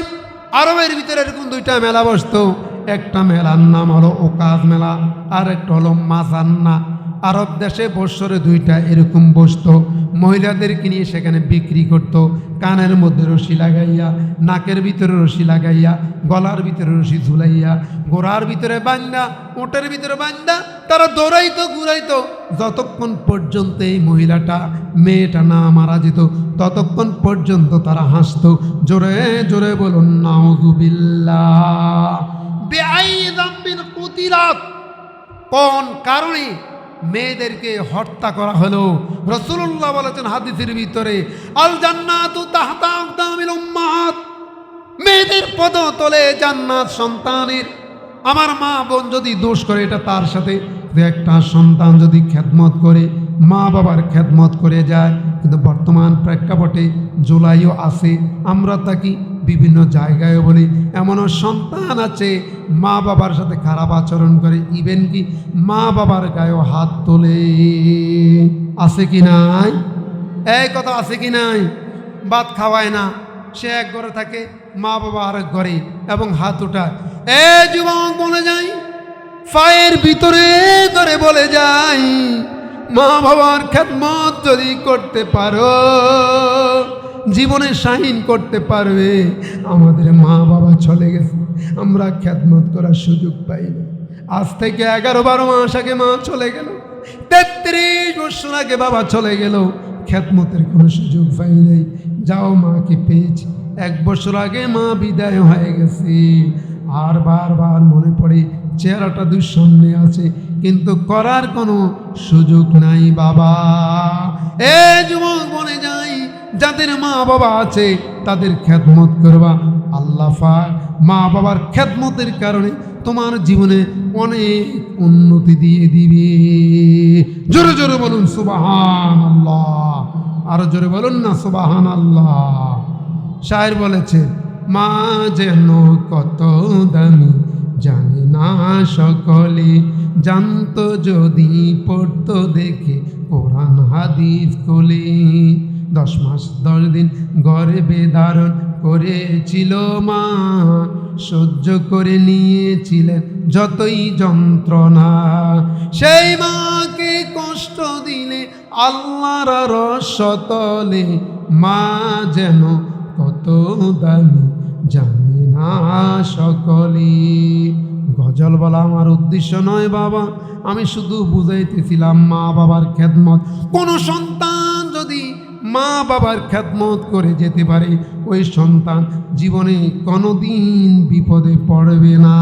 আরবের ভিতরে এরকম 2টা মেলা বসত। একটা মেলার নাম হলো ওকাজ মেলা, আর একটা হলো মাজান্না। আরব দেশে বৎসরে 2টা এরকম বসতো, মহিলাদেরকে নিয়ে সেখানে বিক্রি করত। কানের মধ্যে রশি লাগাইয়া, নাকের ভিতরে রশি লাগাইয়া, গলার ভিতরে রশি ঝুলাইয়া, গোড়ার ভিতরে বান্দা, ওটের ভিতরে বান্দা, তারা দৌড়াইতো ঘুরাইতো, যতক্ষণ পর্যন্ত এই মহিলাটা, মেয়েটা না মারা যেত, ততক্ষণ পর্যন্ত তারা হাসতো। জোরে জোরে বলুন নাউযুবিল্লাহ। বিআই যামবিন কুতিলাত, কোন কারণে মেয়েদেরকে হত্যা করা হলো? রাসূলুল্লাহ বলেছেন হাদিসের ভিতরে, আল জান্নাতু তাহতা আকদামিল উম্মাহাত, মেয়েদের পদতলে জান্নাত সন্তানের। আমার মা বোন যদি দোষ করে, এটা তার সাথে, একটা সন্তান যদি খেদমত করে, মা বাবার খেদমত করে যায়। কিন্তু বর্তমান প্রেক্ষাপটে জুলাইও আছে, আমরা তাকে বিভিন্ন জায়গায় বলি, এমনও সন্তান আছে মা বাবার সাথে খারাপ আচরণ করে, ইভেন কি মা বাবার গায়েও হাত তোলে। আছে কি নাই? এই কথা আছে কি নাই? ভাত খাওয়ায় না, সে এক ঘরে থাকে, মা বাবা আরেক ঘরে, এবং হাত উঠায়। এ যুবক বলে যাই, ফায়ের ভিতরে করে বলে যাই, মা বাবার খেদমত যদি করতে পারো, জীবনে শাহিন করতে পারবে। আমাদের মা বাবা চলে গেছে, আমরা খেদমত করার সুযোগ পাই না। আজ থেকে 11-12 মাস আগে মা চলে গেল, 33 বছর আগে বাবা চলে গেল, খেদমতের কোনো সুযোগ পাই নাই। যাও, মাকে পেয়েছি, 1 বছর আগে মা বিদায় হয়ে গেছে। আর বারবার মনে পড়ে, চেহারাটা দুঃসামনে আছে, কিন্তু করার কোনো সুযোগ নাই বাবা। এ যুবক বলে যাই, যাদের মা বাবা আছে তাদের খেদমত করবা। আল্লাহ পাক মা বাবার খেদমতের কারণে তোমার জীবনে অনেক উন্নতি দিয়ে দিবে। জোরে জোরে বলুন সুবহানাল্লাহ, আরো জোরে বলুন না সুবহানাল্লাহ। শায়ের বলেছে, মা যেন কত দামি জানে না সকলে, জানতো যদি পড়তো দেখে কোরআন হাদিস কোলে। 10 মাস 10 দিন গর্ভে ধারণ করেছিল মা, সহ্য করে নিয়েছিলেন যতই যন্ত্রণা। সেই মাকে কষ্ট দিলে আল্লাহর রসতলে, মা যেন কত দামি জানে না সকলে। গজল বলা আমার উদ্দেশ্য নয় বাবা, আমি শুধু বুঝাইতেছিলাম মা বাবার খেদমত। কোন সন্তান যদি মা বাবার খেদমত করে যেতে পারে, ওই সন্তান জীবনে কোনোদিন বিপদে পড়বে না।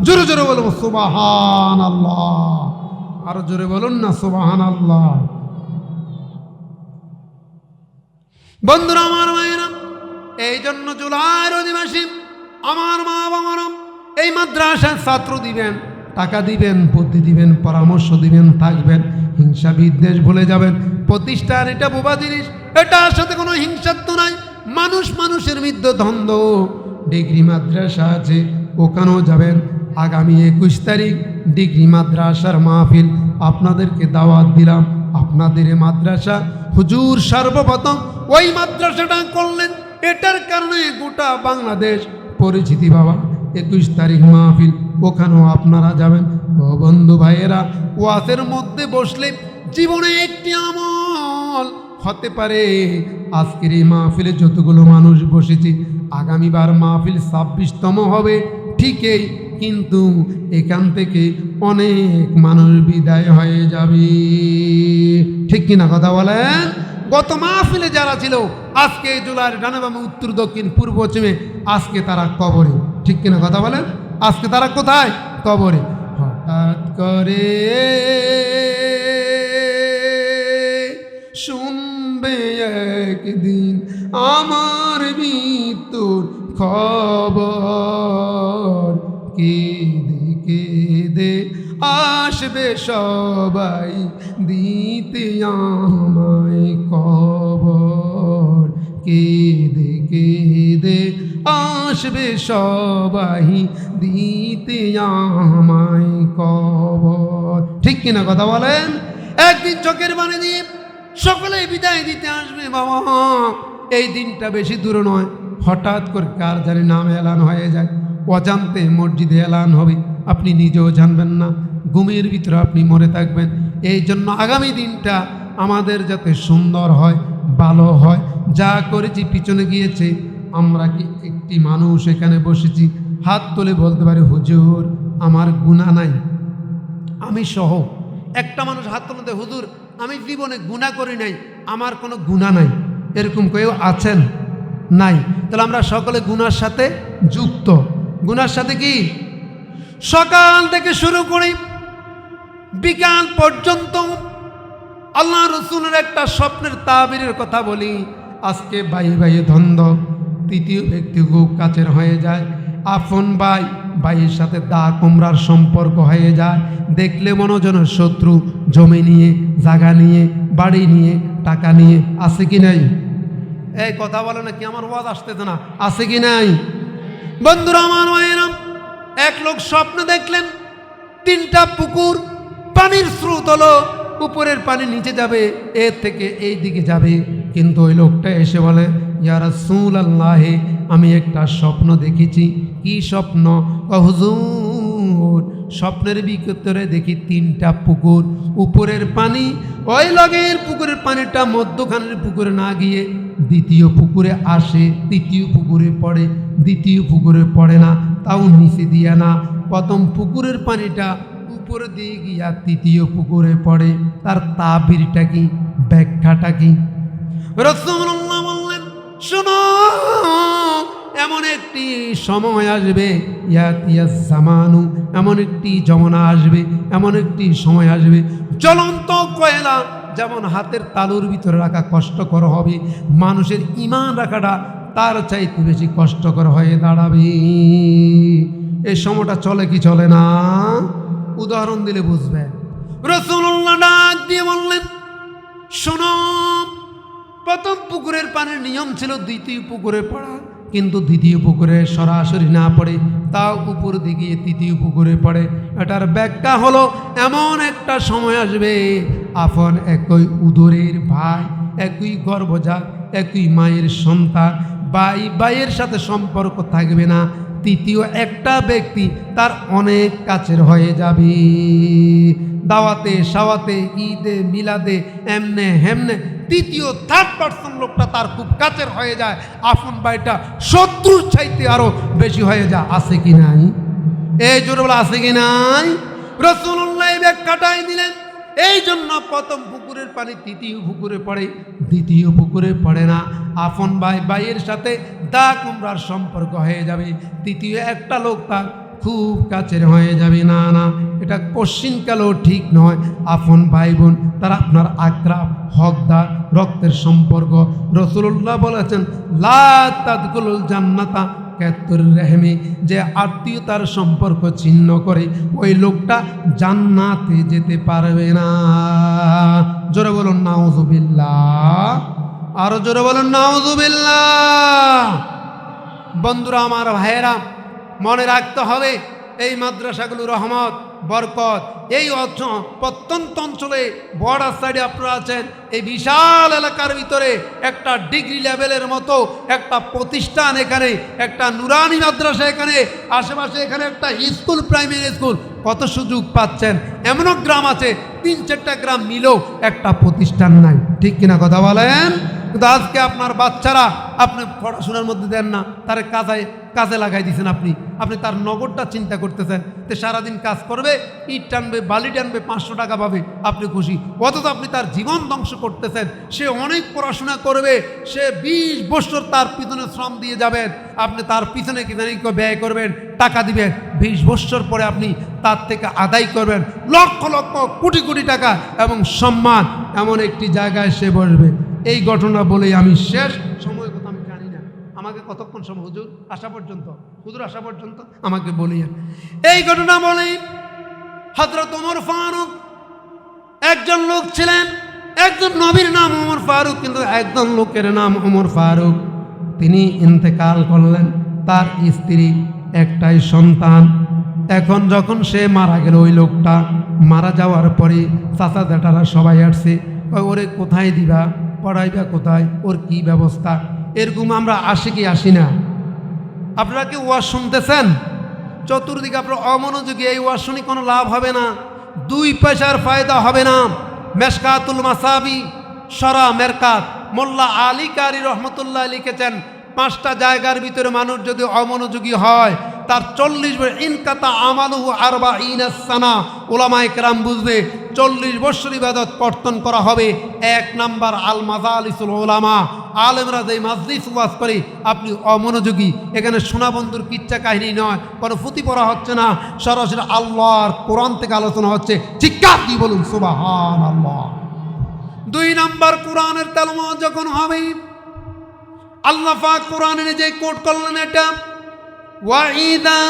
জোরে জোরে বলবো সুবহানাল্লাহ, আরো জোরে বলুন না সুবহানাল্লাহ। বন্ধুরা আমার মায়েরা, এই জন্য জুলাইয়ের অধিবাসী আমার মা বাবারা এই মাদ্রাসার ছাত্র দিবেন, টাকা দিবেন, বুদ্ধি দিবেন, পরামর্শ দিবেন, থাকবেন। হিংসা বিদ্বেষ ভুলে যাবেন। প্রতিষ্ঠান এটা বোবা জিনিস, এটার সাথে কোনো হিংসাত্ব নাই। মানুষ মানুষের মধ্যে দ্বন্দ্ব। ডিগ্রি মাদ্রাসা আছে, ওখানেও যাবেন। আগামী 21 তারিখ ডিগ্রি মাদ্রাসার মাহফিল, আপনাদেরকে দাওয়াত দিলাম। আপনাদের মাদ্রাসা হুজুর সর্বপ্রথম ওই মাদ্রাসাটা করলেন, এটার কারণে গোটা বাংলাদেশ পরিচিতি বাবা। 21 তারিখ মাহফিল, ওখানেও আপনারা যাবেন। ও বন্ধু ভাইয়েরা, ওয়াজের মধ্যে বসলে জীবনে একটি আমল হতে পারে। আজকের এই মাহফিলে যতগুলো মানুষ বসেছি, আগামীবার মাহফিল 26তম হবে ঠিকই, কিন্তু এখান থেকে অনেক মানুষ বিদায় হয়ে যাবে। ঠিক কিনা কথা বলেন? গত মাহফিলে যারা ছিল, আজকে জুলাইয়ের ডানে বামে উত্তর দক্ষিণ পূর্ব পশ্চিমে, আজকে তারা কবরে। ঠিক কিনা কথা বলেন? আজকে তারা কোথায়? কবরে। হঠাৎ করে শুনবে একদিন আমার মৃত্যুর খবর, কেঁদে কেঁদে আসবে সবাই দিতে আমায় কবর, কেঁদে কেঁদে আসবে সবাই দিতে আমায় কবর। ঠিক কিনা কথা বলেন? একদিন চোখের পানি দিয়ে সকলে বিদায় দিতে আসবে বাবা। এই দিনটা বেশি দূর নয়। হঠাৎ করে কার জানি নাম এলান হয়ে যায়, অজান্তে মসজিদে এলান হবে, আপনি নিজেও জানবেন না। ঘুমের ভিতরে আপনি মরে থাকবেন। এই জন্য আগামী দিনটা আমাদের যাতে সুন্দর হয়, ভালো হয়। যা করেছি পিছনে গিয়েছে, আমরা কি একটি মানুষ এখানে বসেছি হাত তুলে বলতে পারি হুজুর আমার গুনাহ নাই? আমি সহ একটা মানুষ হাত তুলতে, হুজুর আমি জীবনে গুনাহ করি নাই, আমার কোনো গুনাহ নাই, এরকম কেউ আছেন? নাই। তাহলে আমরা সকলে গুনার সাথে যুক্ত। গুনার সাথে কি? সকাল থেকে শুরু করি বিকাল পর্যন্ত আল্লাহ রসুলের একটা স্বপ্নের তাবিরের কথা বলি। আজকে ভাই ভাই দ্বন্দ্ব, তৃতীয় ব্যক্তি খুব কাছের হয়ে যায়। আপন ভাই ভাইয়ের সাথে দা কুমড়ার সম্পর্ক হয়ে যায়। দেখলে মনোজনের শত্রু, জমি নিয়ে, জায়গা নিয়ে, বাড়ি নিয়ে, টাকা নিয়ে। আছে কি নাই? এই কথা বলে না কি? আমার ওয়াজ আসতেছে না? আছে কি নাই? বন্ধুরা আমার মায়েরা, এক লোক স্বপ্ন দেখলেন 3টা পুকুর, পানির স্রোত হলো, উপরের পানি নিচে যাবে, এর থেকে এই দিকে যাবে। কিন্তু ওই লোকটা এসে বলে, ইয়া রাসূলুল্লাহ, আমি একটা স্বপ্ন দেখেছি। কি স্বপ্ন? হুজুর স্বপ্নের ভিতরে দেখি 3টা পুকুর, উপরের পানি, ওই লগের পুকুরের পানিটা মধ্যখানের পুকুরে না গিয়ে দ্বিতীয় পুকুরে আসে, তৃতীয় পুকুরে পড়ে, দ্বিতীয় পুকুরে পড়ে না, তাও নিচে দিয়ে না। প্রথম পুকুরের পানিটা উপরে দিয়ে গিয়া তৃতীয় পুকুরে পড়ে। তার তাবিরটা কি? ব্যাখ্যাটা কি? রাসূলুল্লাহ বললেন, শোনো, এমন একটি সময় আসবে, ইয়াতিয়াস জামানু, এমন একটি জমানা আসবে, এমন একটি সময় আসবে, জ্বলন্ত কয়লা যেমন হাতের তালুর ভিতরে রাখা কষ্টকর হবে, মানুষের ঈমান রাখাটা তার চাইতে বেশি কষ্টকর হয়ে দাঁড়াবে। এই সময়টা চলে কি চলে না? উদাহরণ দিলে বুঝবেন। রাসূলুল্লাহ ডাক দিয়ে বললেন, শোনো, প্রথম পুকুরের পানির নিয়ম ছিল দ্বিতীয় পুকুরে পড়া, কিন্তু দ্বিতীয় পুকুরে সরাসরি না পড়ে তাও উপর দিকে তৃতীয় পুকুরে পড়ে। এটার ব্যাখ্যা হলো, এমন একটা সময় আসবে আপন একই উদরের ভাই, একই গর্ভজাত, একই মায়ের সন্তান, ভাইয়ের সাথে সম্পর্ক থাকবে না। তৃতীয় একটা ব্যক্তি তার অনেক কাছের হয়ে যাবে। দাওয়াতে, সাওয়াতে, ঈদে, মিলাদে, এমনে হেমনে তৃতীয় থার্ড পার্সন লোকটা তার খুব কাছের হয়ে যায়। আপন ভাইটা শত্রুর চাইতে আরো বেশি হয়ে যায়। আছে কি নাই? এই জোরে বলে আছে কি নাই? রাসূলুল্লাহ ব্যাখ্যাটাই দিলেন। এই জন্য প্রথম পুকুরের পানি তৃতীয় পুকুরে পড়ে, দ্বিতীয় পুকুরে পড়ে না। আপন ভাইয়ের সাথে দা কুমড়ার সম্পর্ক হয়ে যাবে, তৃতীয় একটা লোক তার খুব কাছের হয়ে যাবে। না না, এটা কোশ্চিনকালেও ঠিক নয়। আপন ভাই বোন তারা আপনার আকরাব, হকদার, রক্তের সম্পর্ক। রাসূলুল্লাহ বলেছেন, লা তাদখুলুল জান্নাতা কাতুর রহমি, যে আত্মীয়তার সম্পর্ক ছিন্ন করে ওই লোকটা জান্নাতে যেতে পারবে না। জোরে বলুন নাউযুবিল্লাহ, আরো জোরে বলুন নাউযুবিল্লাহ। বন্ধুরা আমার, ভাইয়েরা, মনে রাখতে হবে এই মাদ্রাসাগুলো রহমত, বরকত। এই প্রত্যন্ত অঞ্চলে বর্ডার সাইডে আপনারা আছেন, এই বিশাল এলাকার ভিতরে একটা ডিগ্রি লেভেলের মতো একটা প্রতিষ্ঠান, এখানে একটা নুরানি মাদ্রাসা, এখানে আশেপাশে এখানে একটা স্কুল, প্রাইমারি স্কুল, কত সুযোগ পাচ্ছেন। এমনও গ্রাম আছে 3-4টা গ্রাম মিলেও একটা প্রতিষ্ঠান নাই। ঠিক কিনা কথা বলেন? কিন্তু আজকে আপনার বাচ্চারা আপনি পড়াশোনার মধ্যে দেন না, তার কাজে লাগাই দিয়েছেন। আপনি তার নগদটা চিন্তা করতেছেন, তো সারাদিন কাজ করবে, ইট টানবে, বালি টানবে, 500 টাকা পাবে, আপনি খুশি। অথচ আপনি তার জীবন ধ্বংস করতেছেন। সে অনেক পড়াশোনা করবে, সে 20 বছর তার পিছনে শ্রম দিয়ে যাবেন, আপনি তার পিছনে কি জানি ব্যয় করবেন, টাকা দিবেন। 20 বছর পরে আপনি তার থেকে আদায় করবেন লক্ষ লক্ষ, কোটি কোটি টাকা এবং সম্মান। এমন একটি জায়গায় সে বসবে। এই ঘটনা বলেই আমি শেষ। সময় কথা আমি জানি না, আমাকে কতক্ষণ সময় হুজুর আসা পর্যন্ত, আমাকে বলিয়েন। এই ঘটনা বলেই হযরত ওমর ফারুক, একজন লোক ছিলেন, একজন নবীর নাম ওমর ফারুক, কিন্তু একজন লোকের নাম ওমর ফারুক। তিনি ইন্তেকাল করলেন, তার স্ত্রী, একটাই সন্তান। এখন যখন সে মারা গেল, ওই লোকটা মারা যাওয়ার পরে চাচা জ্যাঠারা সবাই আসছে, ওরে কোথায় দিবা, পড়াইবা কোথায়, ওর কি ব্যবস্থা। এরকম আমরা আসি কি আসি না? আপনারা কি ওয়াজ শুনতেছেন? চতুর্দিকে আপনার অমনোযোগী, এই ওয়াজ শুনি কোনো লাভ হবে না, 2 পয়সার ফায়দা হবে না। মেশকাতুল মাসাবি সরা মেরকাত মোল্লা আলী কারি রহমতুল্লাহ লিখেছেন, 5টা জায়গার ভিতরে মানুষ যদি অমনোযোগী হয়, তার 40 বছর ইনকাতা আমালুহু 40 সানা। ওলামায়ে কেরাম বুঝবে 40 বছর ইবাদত কর্তন করা হবে। 1 নাম্বার আল মাজালিসুল উলামা, আলেমরা যে মাজলিস ওয়াজ করে, আপনি অমনোযোগী। এখানে সোনা বন্ধুর কিচ্ছা কাহিনী নয়, কোনো ফুতি পড়া হচ্ছে না, সরাসরি আল্লাহর কোরআন থেকে আলোচনা হচ্ছে। চিৎকার দিয়ে বলুন সুবহানাল্লাহ। 2 নাম্বার কোরআনের তেলাওয়াত যখন হবে, আল্লাহ পাক কোরআনে যে কোট করলেন, এটা وَإِذَا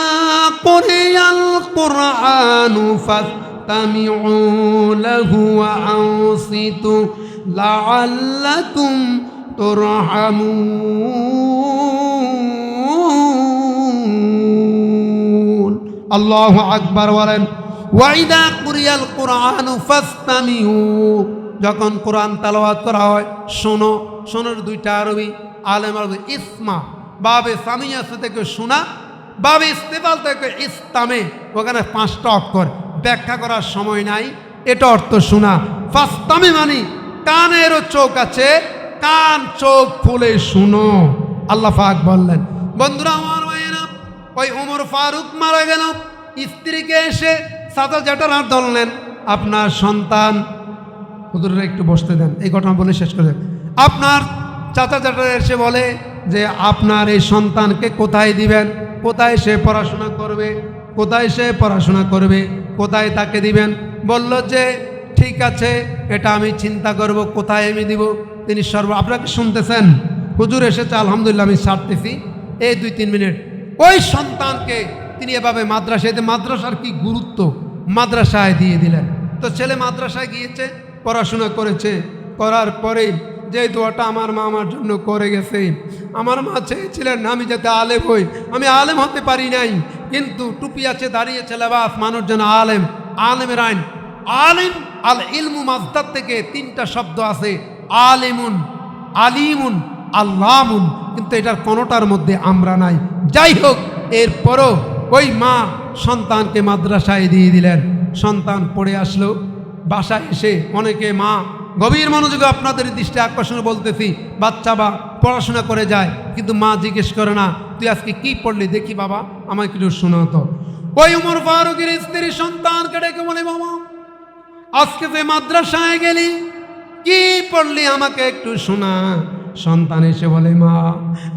قُرِئَ الْقُرْآنُ فَاسْتَمِعُوا لَهُ وَأَنصِتُوا لَعَلَّكُمْ تُرْحَمُونَ। আল্লাহু আকবার বলেন। وَإِذَا قُرِئَ الْقُرْآنُ فَاسْتَمِعُوا, যখন কোরআন তেলাওয়াত করা হয় শোনো। শোনোর 2টা আরবি, আলেম আরবি, ইসমা, বাবে সামিয়া থেকে শোনা, বাবে ইস্তেফাল থেকে ইস্তামে, ওখানে 5টা অক্ষর, ব্যাখ্যা করার সময় নাই। এটা অর্থ শোনা। ফাস্তামে মানে কানেরও চোখ আছে, কান চোখ খুলে শুনো, আল্লাহ পাক বললেন। বন্ধুরা আমার ভাইয়েরা, ওই ওমর ফারুক মারা গেল, স্ত্রীকে এসে চাচা জ্যাঠারা ধরলেন, আপনার সন্তান, হুজুররা একটু বসতে দেন, এই ঘটনা বলে শেষ করে। আপনার চাচা জ্যাঠারা এসে বলে যে আপনার এই সন্তানকে কোথায় দিবেন, কোথায় সে পড়াশোনা করবে, কোথায় সে পড়াশোনা করবে, কোথায় তাকে দিবেন। বলল যে ঠিক আছে, এটা আমি চিন্তা করব, কোথায় আমি দিব। তিনি আপনাকে শুনতেছেন, হুজুর এসেছে, আলহামদুলিল্লাহ আমি ছাড়তেছি, এই 2-3 মিনিট। ওই সন্তানকে তিনি এভাবে মাদ্রাসার কি গুরুত্ব মাদ্রাসায় দিয়ে দিলেন। তো ছেলে মাদ্রাসায় গিয়েছে, পড়াশোনা করেছে, করার পরে যে দোয়াটা আমার মা আমার জন্য করে গেছে, আমার মা চেয়েছিলেন আমি যাতে আলেম হই, আমি আলেম হতে পারি নাই, কিন্তু টুপি আছে, দাঁড়িয়েছে, লেবাস, মানুষজন আলেম, আলেমের আইন, আলিম আল ইলমু মাসদার থেকে 3টা শব্দ আছে, আলিমুন, আলিমুন, আল্লামুন, কিন্তু এটার কোনোটার মধ্যে আমরা নাই। যাই হোক, এরপরও ওই মা সন্তানকে মাদ্রাসায় দিয়ে দিলেন। সন্তান পড়ে আসলো, বাসায় এসে অনেকে মা গভীর মনোযোগে আপনাদের দৃষ্টি আকর্ষণে বলতেছি, বাচ্চা বা পড়াশোনা করে যায়, কিন্তু মা জিজ্ঞেস করে না তুই আজকে কি পড়লি দেখি বাবা, আমাকে একটু শোনাও তো। ওই উমর ফারুকের স্ত্রী সন্তানকে ডেকে বলে, বাবা আজকে তুই মাদ্রাসায় গেলি, কি পড়লি আমাকে একটু শোনা। সন্তান এসে বলে, মা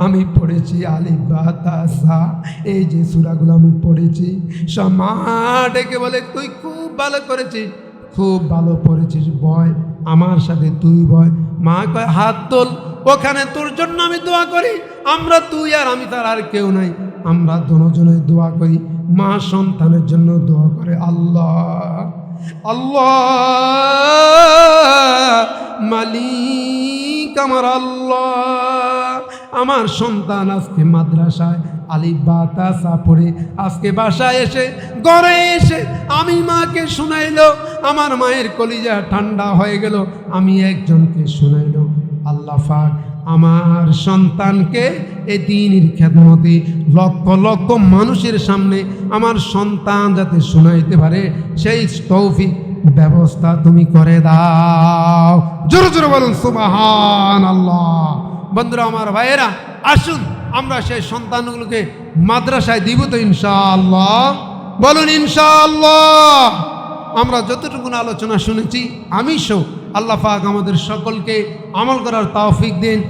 আমি পড়েছি আলিফ বা তা সা, এই যে সূরাগুলো আমি পড়েছি সব। মা ডেকে বলে, তুই খুব ভালো করেছিস, খুব ভালো পড়েছিস, বয় আমার সাথে তুই বয়। মা কয়, হাত তোল, ওখানে তোর জন্য আমি দোয়া করি, আমরা তুই আর আমি, তার আর কেউ নাই, আমরা দুজনে দোয়া করি। মা সন্তানের জন্য দোয়া করে, আল্লাহ আল্লাহ মালিক আমার আল্লাহ, আমার সন্তান আজকে মাদ্রাসায় আলিফ বা তা সা পড়ে আজকে বাসায় এসে ঘরে এসে আমি মাকে শুনাইলো, আমার মায়ের কলিজা ঠান্ডা হয়ে গেল, আমি একজনকে শুনাইলো। আল্লাহ পাক আমার সন্তানকে এই দ্বীনের খেদমতে লক্ষ লক্ষ মানুষের সামনে আমার সন্তান যাতে শুনাইতে পারে সেই তৌফিক ব্যবস্থা তুমি করে দাও। জোরে জোরে বলুন সুবহানাল্লাহ। বন্ধুরা আমার ভাইয়েরা, আসুন আমরা সেই সন্তানগুলোকে মাদ্রাসায় দিব তো ইনশাআল্লাহ, বলুন ইনশাআল্লাহ। আমরা যতটুকু আলোচনা শুনেছি আমি আল্লাহ পাক আমাদের সকলকে আমল করার তৌফিক দিন।